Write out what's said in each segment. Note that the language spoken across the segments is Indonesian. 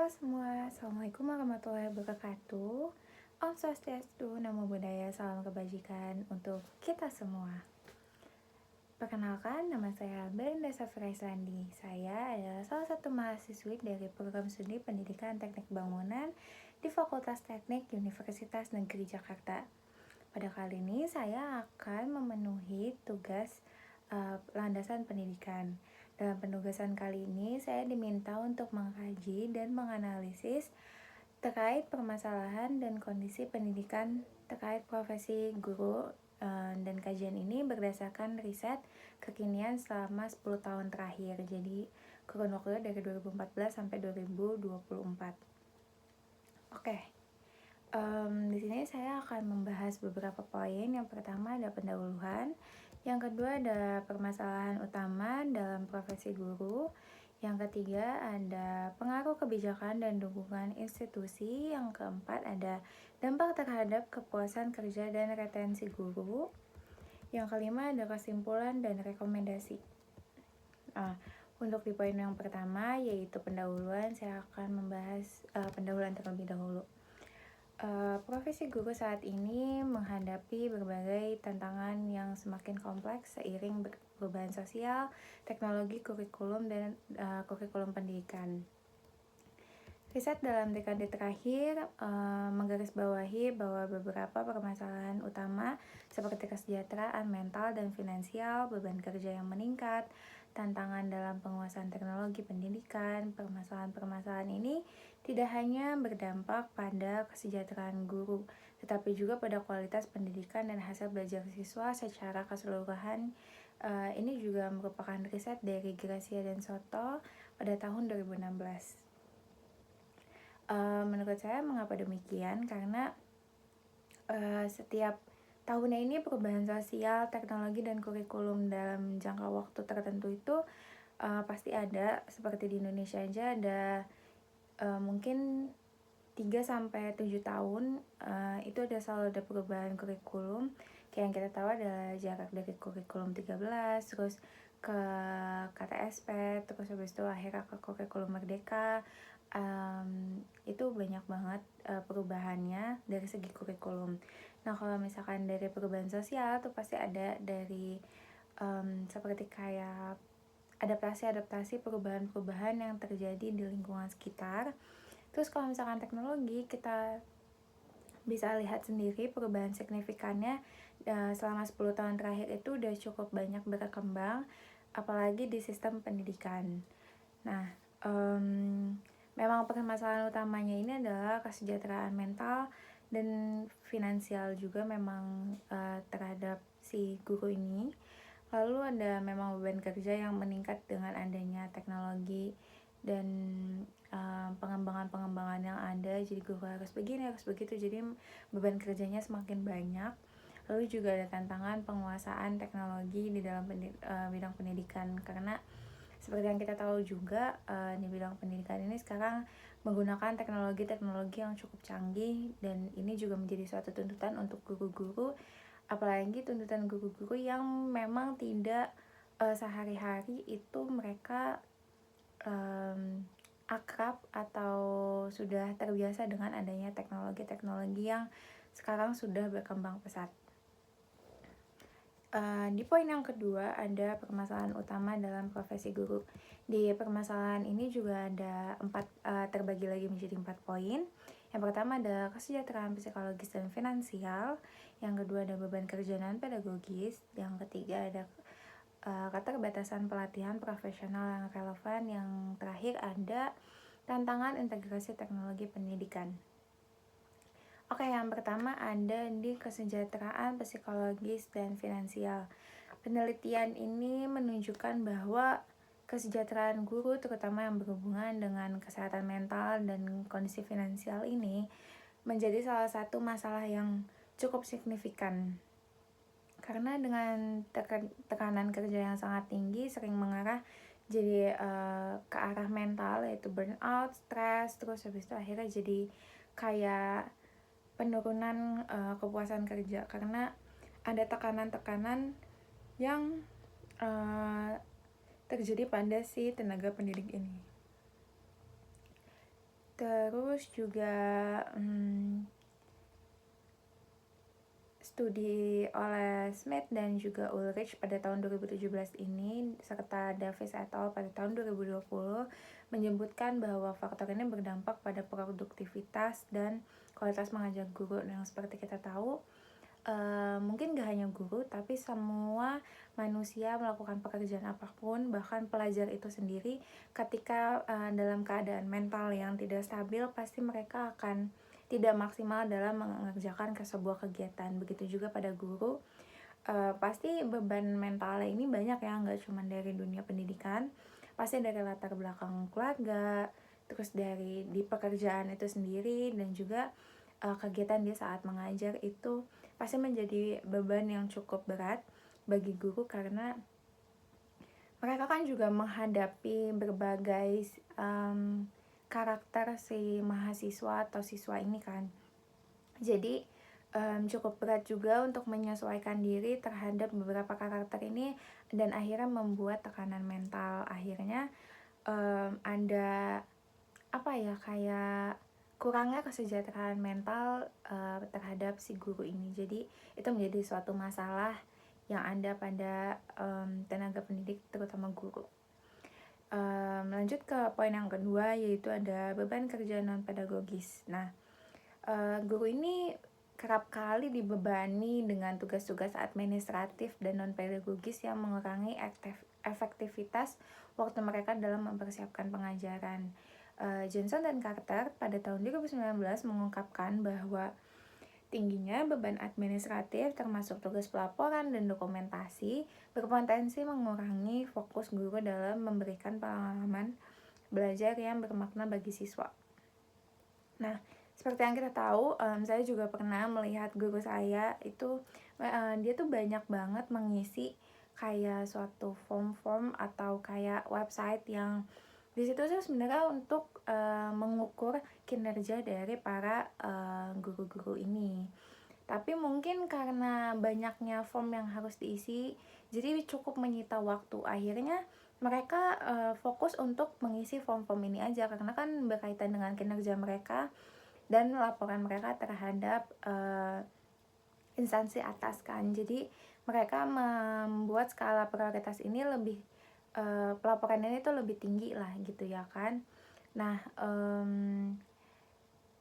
Halo semua, Assalamualaikum warahmatullahi wabarakatuh. Om Swastiastu, Namo Buddhaya, salam kebajikan untuk kita semua. Perkenalkan, nama saya Belinda Safira Islandi. Saya adalah salah satu mahasiswi dari program studi Pendidikan Teknik Bangunan di Fakultas Teknik Universitas Negeri Jakarta. Pada kali ini saya akan memenuhi tugas landasan pendidikan. Dalam penugasan kali ini, saya diminta untuk mengkaji dan menganalisis terkait permasalahan dan kondisi pendidikan terkait profesi guru, dan kajian ini berdasarkan riset kekinian selama 10 tahun terakhir. Jadi, kurun waktu dari 2014 sampai 2024. Oke. Di sini saya akan membahas beberapa poin. Yang pertama ada pendahuluan, yang kedua ada permasalahan utama dalam profesi guru, yang ketiga ada pengaruh kebijakan dan dukungan institusi, yang keempat ada dampak terhadap kepuasan kerja dan retensi guru, yang kelima ada kesimpulan dan rekomendasi. Untuk di poin yang pertama yaitu pendahuluan, saya akan membahas pendahuluan terlebih dahulu. Profesi guru saat ini menghadapi berbagai tantangan yang semakin kompleks seiring perubahan sosial, teknologi, kurikulum, dan kurikulum pendidikan. Riset dalam dekade terakhir menggarisbawahi bahwa beberapa permasalahan utama seperti kesejahteraan mental dan finansial, beban kerja yang meningkat, tantangan dalam penguasaan teknologi pendidikan, permasalahan-permasalahan ini tidak hanya berdampak pada kesejahteraan guru, tetapi juga pada kualitas pendidikan dan hasil belajar siswa secara keseluruhan. Ini juga merupakan riset dari Gracia dan Soto pada tahun 2016. Menurut saya mengapa demikian? Karena setiap tahunnya ini perubahan sosial, teknologi, dan kurikulum dalam jangka waktu tertentu itu pasti ada. Seperti di Indonesia aja ada mungkin 3-7 tahun itu selalu ada perubahan kurikulum. Kayak yang kita tahu adalah jarak dari kurikulum 13 terus ke KTSP, terus habis itu akhirnya ke kurikulum Merdeka. Itu banyak banget perubahannya dari segi kurikulum. Nah, kalau misalkan dari perubahan sosial tuh pasti ada dari seperti kayak adaptasi perubahan-perubahan yang terjadi di lingkungan sekitar. Terus kalau misalkan teknologi, kita bisa lihat sendiri perubahan signifikannya selama 10 tahun terakhir itu udah cukup banyak berkembang, apalagi di sistem pendidikan. Nah, memang permasalahan utamanya ini adalah kesejahteraan mental dan finansial juga memang terhadap si guru ini. Lalu ada memang beban kerja yang meningkat dengan adanya teknologi dan pengembangan yang ada. Jadi guru harus begini, harus begitu, jadi beban kerjanya semakin banyak. Lalu juga ada tantangan penguasaan teknologi di dalam bidang pendidikan, karena seperti yang kita tahu juga di bidang pendidikan ini sekarang menggunakan teknologi yang cukup canggih, dan ini juga menjadi suatu tuntutan untuk guru-guru, apalagi tuntutan guru-guru yang memang tidak sehari-hari itu mereka akrab atau sudah terbiasa dengan adanya teknologi yang sekarang sudah berkembang pesat. Di poin yang kedua ada permasalahan utama dalam profesi guru. Di permasalahan ini juga ada terbagi lagi menjadi 4 poin. Yang pertama ada kesejahteraan psikologis dan finansial. Yang kedua ada beban kerja dan pedagogis. Yang ketiga ada keterbatasan pelatihan profesional yang relevan. Yang terakhir ada tantangan integrasi teknologi pendidikan. Oke, yang pertama ada di kesejahteraan psikologis dan finansial. Penelitian ini menunjukkan bahwa kesejahteraan guru, terutama yang berhubungan dengan kesehatan mental dan kondisi finansial ini, menjadi salah satu masalah yang cukup signifikan. Karena dengan tekanan kerja yang sangat tinggi sering mengarah jadi ke arah mental, yaitu burnout, stres, terus habis itu akhirnya jadi kayak penurunan kepuasan kerja, karena ada tekanan-tekanan yang terjadi pada si tenaga pendidik ini. Terus juga studi oleh Smith dan juga Ulrich pada tahun 2017 ini serta Davis et al. Pada tahun 2020 menyebutkan bahwa faktor ini berdampak pada produktivitas dan kualitas mengajar guru. Yang seperti kita tahu, mungkin gak hanya guru, tapi semua manusia melakukan pekerjaan apapun, bahkan pelajar itu sendiri, ketika dalam keadaan mental yang tidak stabil, pasti mereka akan tidak maksimal dalam mengerjakan ke sebuah kegiatan. Begitu juga pada guru, pasti beban mentalnya ini banyak ya, nggak cuma dari dunia pendidikan, pasti dari latar belakang keluarga, terus dari di pekerjaan itu sendiri, dan juga kegiatan dia saat mengajar itu pasti menjadi beban yang cukup berat bagi guru, karena mereka kan juga menghadapi berbagai karakter si mahasiswa atau siswa ini kan. Jadi cukup berat juga untuk menyesuaikan diri terhadap beberapa karakter ini, dan akhirnya membuat tekanan mental. Akhirnya ada apa ya, kayak kurangnya kesejahteraan mental terhadap si guru ini. Jadi itu menjadi suatu masalah yang ada pada tenaga pendidik, terutama guru. Lanjut ke poin yang kedua, yaitu ada beban kerja non pedagogis. Nah, guru ini kerap kali dibebani dengan tugas-tugas administratif dan non pedagogis yang mengurangi efektivitas waktu mereka dalam mempersiapkan pengajaran. Johnson dan Carter pada tahun 2019 mengungkapkan bahwa tingginya beban administratif termasuk tugas pelaporan dan dokumentasi berpotensi mengurangi fokus guru dalam memberikan pengalaman belajar yang bermakna bagi siswa. Nah, seperti yang kita tahu, saya juga pernah melihat guru saya itu, dia tuh banyak banget mengisi kayak suatu form-form atau kayak website yang di situ tuh sebenarnya untuk mengukur kinerja dari para guru-guru ini. Tapi mungkin karena banyaknya form yang harus diisi, jadi cukup menyita waktu. Akhirnya mereka fokus untuk mengisi form-form ini aja, karena kan berkaitan dengan kinerja mereka dan laporan mereka terhadap instansi atas kan. Jadi mereka membuat skala prioritas ini lebih, pelaporan ini tuh lebih tinggi lah gitu ya kan. Nah,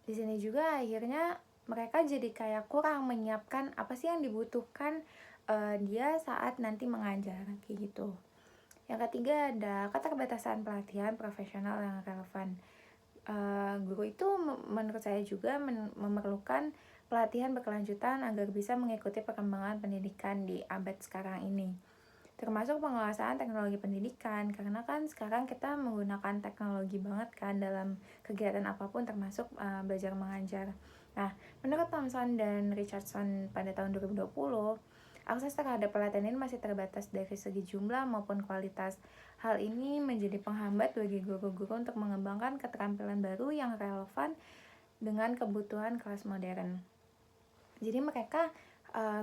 di sini juga akhirnya mereka jadi kayak kurang menyiapkan apa sih yang dibutuhkan dia saat nanti mengajar kayak gitu. Yang ketiga ada keterbatasan pelatihan profesional yang relevan. Guru itu menurut saya juga memerlukan pelatihan berkelanjutan agar bisa mengikuti perkembangan pendidikan di abad sekarang ini, termasuk penguasaan teknologi pendidikan, karena kan sekarang kita menggunakan teknologi banget kan dalam kegiatan apapun, termasuk belajar mengajar. Nah, menurut Thompson dan Richardson pada tahun 2020, akses terhadap pelatihan ini masih terbatas dari segi jumlah maupun kualitas. Hal ini menjadi penghambat bagi guru-guru untuk mengembangkan keterampilan baru yang relevan dengan kebutuhan kelas modern. Jadi mereka,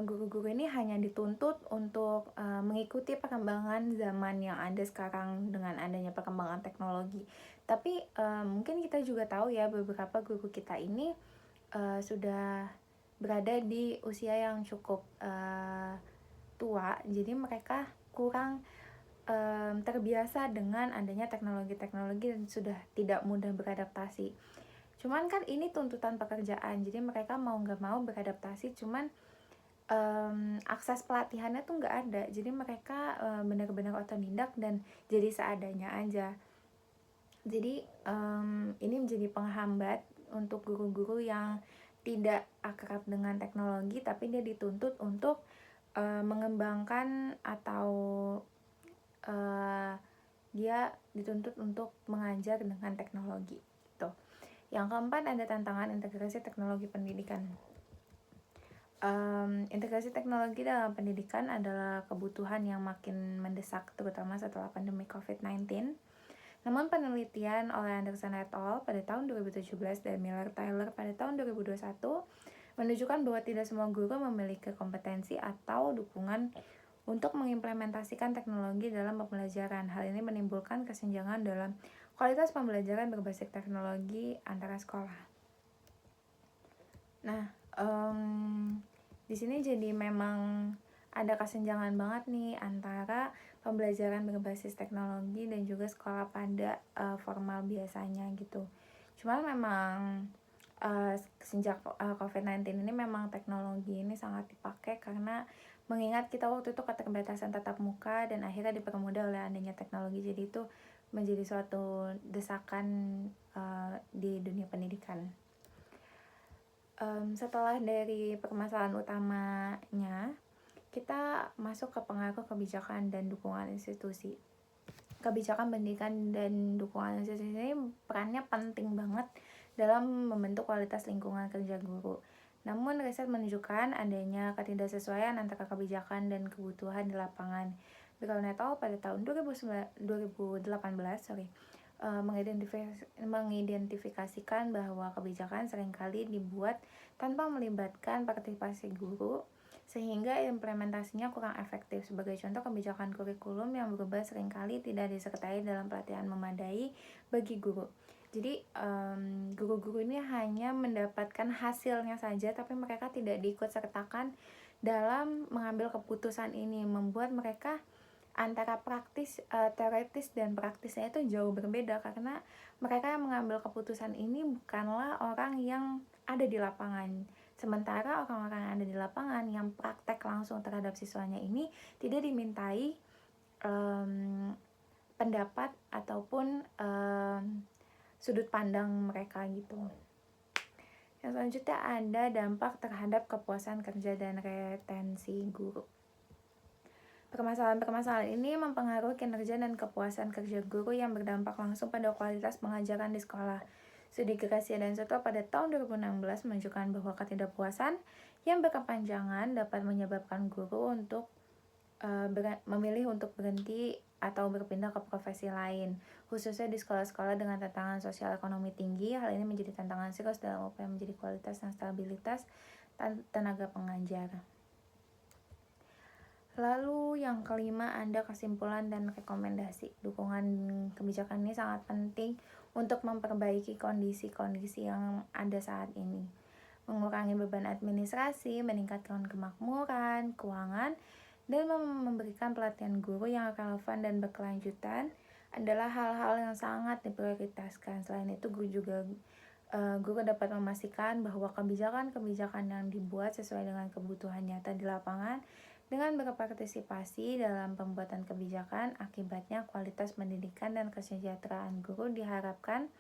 guru-guru ini hanya dituntut untuk mengikuti perkembangan zaman yang ada sekarang dengan adanya perkembangan teknologi. Tapi mungkin kita juga tahu ya, beberapa guru kita ini sudah berada di usia yang cukup tua, jadi mereka kurang terbiasa dengan adanya teknologi-teknologi dan sudah tidak mudah beradaptasi. Cuman kan ini tuntutan pekerjaan, jadi mereka mau nggak mau beradaptasi, cuman akses pelatihannya tuh nggak ada, jadi mereka benar-benar otodidak dan jadi seadanya aja. Jadi ini menjadi penghambat untuk guru-guru yang tidak akrab dengan teknologi, tapi dia dituntut untuk mengembangkan atau dia dituntut untuk mengajar dengan teknologi gitu. Yang keempat ada tantangan integrasi teknologi pendidikan. Integrasi teknologi dalam pendidikan adalah kebutuhan yang makin mendesak, terutama setelah pandemi COVID-19. Namun penelitian oleh Anderson et al. Pada tahun 2017 dan Miller-Taylor pada tahun 2021 menunjukkan bahwa tidak semua guru memiliki kompetensi atau dukungan untuk mengimplementasikan teknologi dalam pembelajaran. Hal ini menimbulkan kesenjangan dalam kualitas pembelajaran berbasis teknologi antara sekolah. Nah, di sini jadi memang ada kesenjangan banget nih antara pembelajaran berbasis teknologi dan juga sekolah pada formal biasanya gitu. Cuman memang sejak COVID-19 ini memang teknologi ini sangat dipakai karena mengingat kita waktu itu keterbatasan tatap muka dan akhirnya dipermudah oleh adanya teknologi, jadi itu menjadi suatu desakan di dunia pendidikan. Setelah dari permasalahan utamanya, kita masuk ke pengaruh kebijakan dan dukungan institusi. Kebijakan pendidikan dan dukungan institusi ini perannya penting banget dalam membentuk kualitas lingkungan kerja guru. Namun riset menunjukkan adanya ketidaksesuaian antara kebijakan dan kebutuhan di lapangan. Berkali et al. Pada tahun 2018 mengidentifikasikan bahwa kebijakan seringkali dibuat tanpa melibatkan partisipasi guru, sehingga implementasinya kurang efektif. Sebagai contoh, kebijakan kurikulum yang berubah seringkali tidak disertai dalam pelatihan memadai bagi guru. Jadi guru-guru ini hanya mendapatkan hasilnya saja, tapi mereka tidak diikut sertakan dalam mengambil keputusan ini, membuat mereka antara teoritis dan praktisnya itu jauh berbeda, karena mereka yang mengambil keputusan ini bukanlah orang yang ada di lapangan. Sementara orang-orang yang ada di lapangan yang praktek langsung terhadap siswanya ini tidak dimintai pendapat ataupun sudut pandang mereka gitu. Yang selanjutnya ada dampak terhadap kepuasan kerja dan retensi guru. Permasalahan-permasalahan ini mempengaruhi kinerja dan kepuasan kerja guru yang berdampak langsung pada kualitas pengajaran di sekolah. Studi Gracia dan Soto pada tahun 2016 menunjukkan bahwa ketidakpuasan yang berkepanjangan dapat menyebabkan guru untuk memilih untuk berhenti atau berpindah ke profesi lain, khususnya di sekolah-sekolah dengan tantangan sosial ekonomi tinggi. Hal ini menjadi tantangan serius dalam upaya menjadi kualitas dan stabilitas tenaga pengajar. Lalu yang kelima, ada kesimpulan dan rekomendasi. Dukungan kebijakan ini sangat penting untuk memperbaiki kondisi-kondisi yang ada saat ini. Mengurangi beban administrasi, meningkatkan kemakmuran, keuangan, dan memberikan pelatihan guru yang relevan dan berkelanjutan adalah hal-hal yang sangat diprioritaskan. Selain itu, guru dapat memastikan bahwa kebijakan-kebijakan yang dibuat sesuai dengan kebutuhan nyata di lapangan. Dengan berpartisipasi dalam pembuatan kebijakan, akibatnya kualitas pendidikan dan kesejahteraan guru diharapkan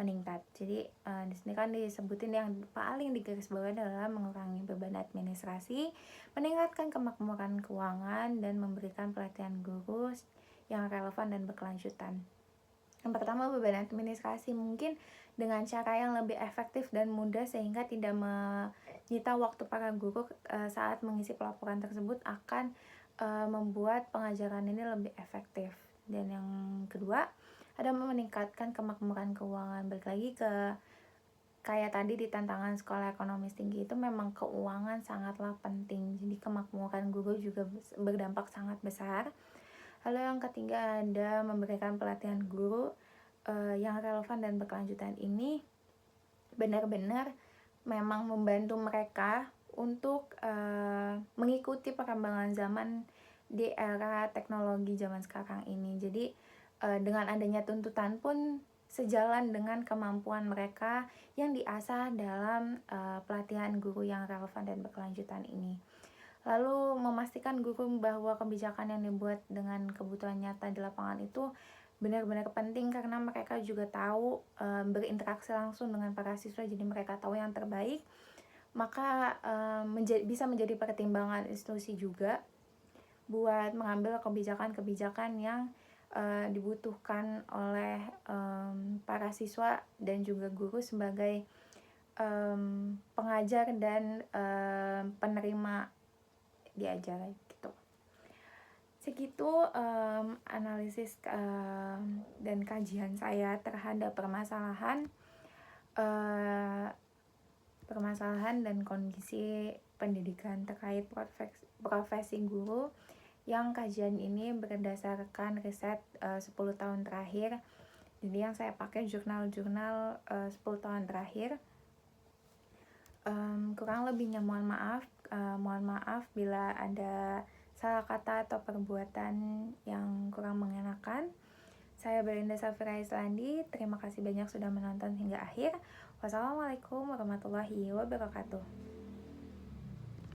meningkat. Jadi di sini kan disebutin yang paling digarisbawahi adalah mengurangi beban administrasi, meningkatkan kemakmuran keuangan, dan memberikan pelatihan guru yang relevan dan berkelanjutan. Yang pertama, beban administrasi, mungkin dengan cara yang lebih efektif dan mudah sehingga tidak menyita waktu para guru saat mengisi pelaporan tersebut akan membuat pengajaran ini lebih efektif. Dan yang kedua, ada meningkatkan kemakmuran keuangan. Balik lagi ke kayak tadi di tantangan sekolah ekonomis tinggi itu memang keuangan sangatlah penting. Jadi kemakmuran guru juga berdampak sangat besar. Lalu yang ketiga, ada memberikan pelatihan guru yang relevan dan berkelanjutan. Ini benar-benar memang membantu mereka untuk mengikuti perkembangan zaman di era teknologi zaman sekarang ini. Jadi dengan adanya tuntutan pun sejalan dengan kemampuan mereka yang diasah dalam pelatihan guru yang relevan dan berkelanjutan ini. Lalu memastikan guru bahwa kebijakan yang dibuat dengan kebutuhan nyata di lapangan itu benar-benar penting, karena mereka juga tahu berinteraksi langsung dengan para siswa, jadi mereka tahu yang terbaik. Maka bisa menjadi pertimbangan institusi juga buat mengambil kebijakan-kebijakan yang dibutuhkan oleh para siswa dan juga guru sebagai pengajar dan penerima diajar gitu. Segitu analisis dan kajian saya terhadap permasalahan dan kondisi pendidikan terkait profesi guru, yang kajian ini berdasarkan riset 10 tahun terakhir Jadi yang saya pakai jurnal-jurnal 10 tahun terakhir. Kurang lebihnya mohon maaf bila ada salah kata atau perbuatan yang kurang mengenakan. Saya Belinda Safira Islandi, terima kasih banyak sudah menonton hingga akhir. Wassalamualaikum warahmatullahi wabarakatuh.